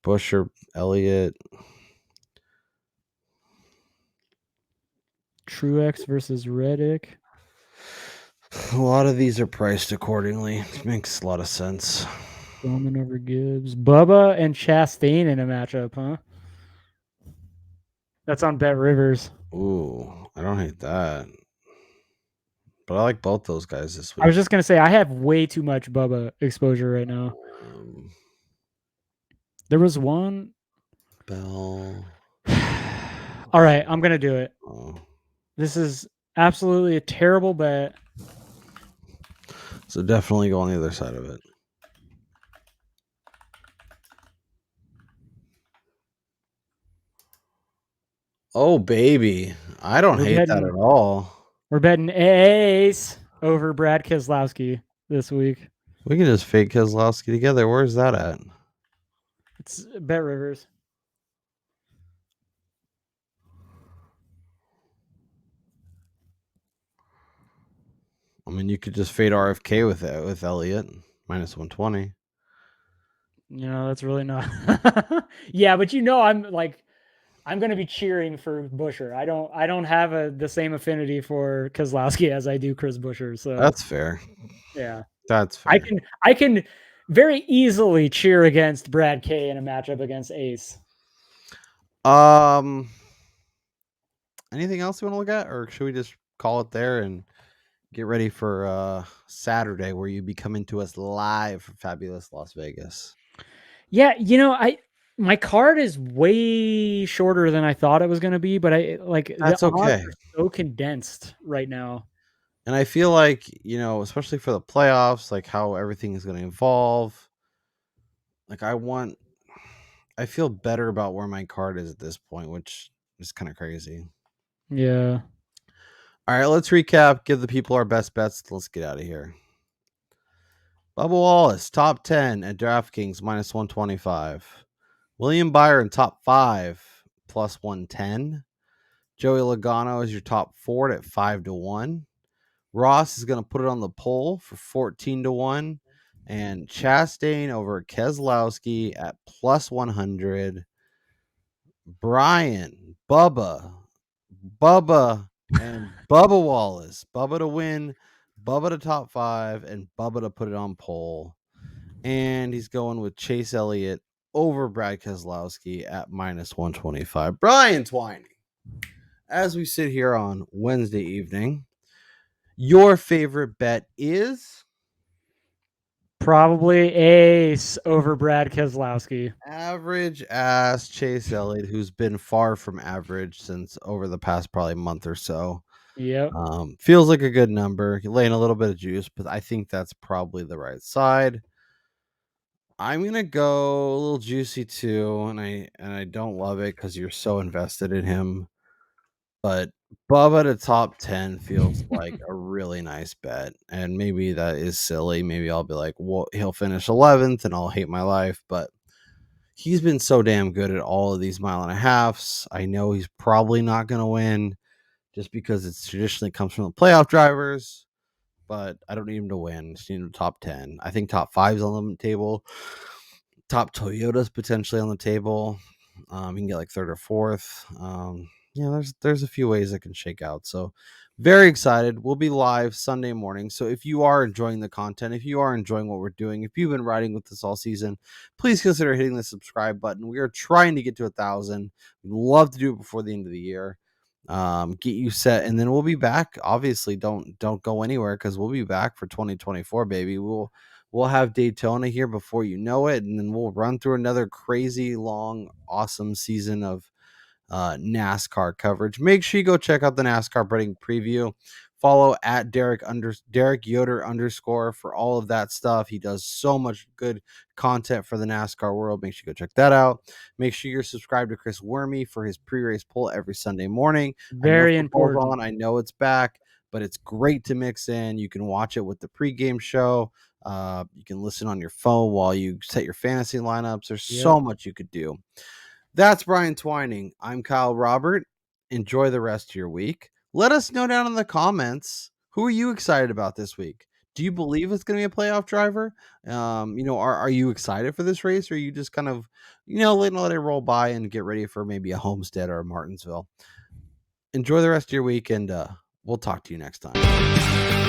Buescher Elliott. Truex versus Reddick. A lot of these are priced accordingly. It makes a lot of sense. Bowman over Gibbs. Bubba and Chastain in a matchup, huh? That's on BetRivers. Ooh, I don't hate that. But I like both those guys this week. I was just going to say, I have way too much Bubba exposure right now. There was one. Bell. All right, I'm going to do it. Oh. This is absolutely a terrible bet. So definitely go on the other side of it. Oh, baby. I don't hate that at all. We're betting Ace over Brad Keselowski this week. We can just fake Keselowski together. Where's that at? It's BetRivers. I mean, you could just fade RFK with Elliott minus 120. You know, that's really not. Yeah, but I'm going to be cheering for Buescher. I don't have the same affinity for Keselowski as I do Chris Buescher. So that's fair. Yeah, that's fair. I can very easily cheer against Brad K in a matchup against Ace. anything else you want to look at, or should we just call it there and get ready for Saturday, where you be coming to us live from fabulous Las Vegas? Yeah, my card is way shorter than I thought it was going to be, but the That's odds okay. are so condensed right now. And I feel like, especially for the playoffs, like how everything is going to evolve. Like I feel better about where my card is at this point, which is kind of crazy. Yeah. All right, let's recap. Give the people our best bets. Let's get out of here. Bubba Wallace, top 10 at DraftKings, minus 125. William Byron, top 5, plus 110. Joey Logano is your top 4 at 5-1. Ross is going to put it on the poll for 14-1. And Chastain over Keselowski at plus 100. Brian, Bubba, and Bubba Wallace. Bubba to win, Bubba to top 5, and Bubba to put it on poll. And he's going with Chase Elliott over Brad Keselowski at minus 125. Brian Twining, as we sit here on Wednesday evening, your favorite bet is Probably Ace over Brad Keselowski. average ass Chase Elliott, who's been far from average since over the past probably month or so. Yep. Feels like a good number. You're laying a little bit of juice, but I think that's probably the right side. I'm gonna go a little juicy too, and I don't love it because you're so invested in him. But Bubba to top 10 feels like a really nice bet, and maybe that is silly. Maybe I'll be like, well, he'll finish 11th, and I'll hate my life. But he's been so damn good at all of these mile and a halves. I know he's probably not gonna win, just because it's traditionally comes from the playoff drivers. But I don't need him to win. I just need him top 10. I think top 5's on the table. Top Toyota's potentially on the table. You can get like third or fourth. There's a few ways it can shake out. So very excited. We'll be live Sunday morning. So if you are enjoying the content, if you are enjoying what we're doing, if you've been riding with us all season, please consider hitting the subscribe button. We are trying to get to 1,000. We'd love to do it before the end of the year. Get you set, and then we'll be back. Obviously, don't go anywhere, because we'll be back for 2024, baby. We'll have Daytona here before you know it, and then we'll run through another crazy long awesome season of NASCAR coverage. Make sure you go check out the NASCAR betting preview. Follow at Derek Yoder _ for all of that stuff. He does so much good content for the NASCAR world. Make sure you go check that out. Make sure you're subscribed to Chris Wormy for his pre-race poll every Sunday morning. Very I know football's important. on. I know it's back, but it's great to mix in. You can watch it with the pregame show. You can listen on your phone while you set your fantasy lineups. There's so much you could do. That's Brian Twining. I'm Kyle Robert. Enjoy the rest of your week. Let us know down in the comments, who are you excited about this week? Do you believe it's going to be a playoff driver? Are you excited for this race, or are you just kind of, let it roll by and get ready for maybe a Homestead or a Martinsville? Enjoy the rest of your week, and we'll talk to you next time.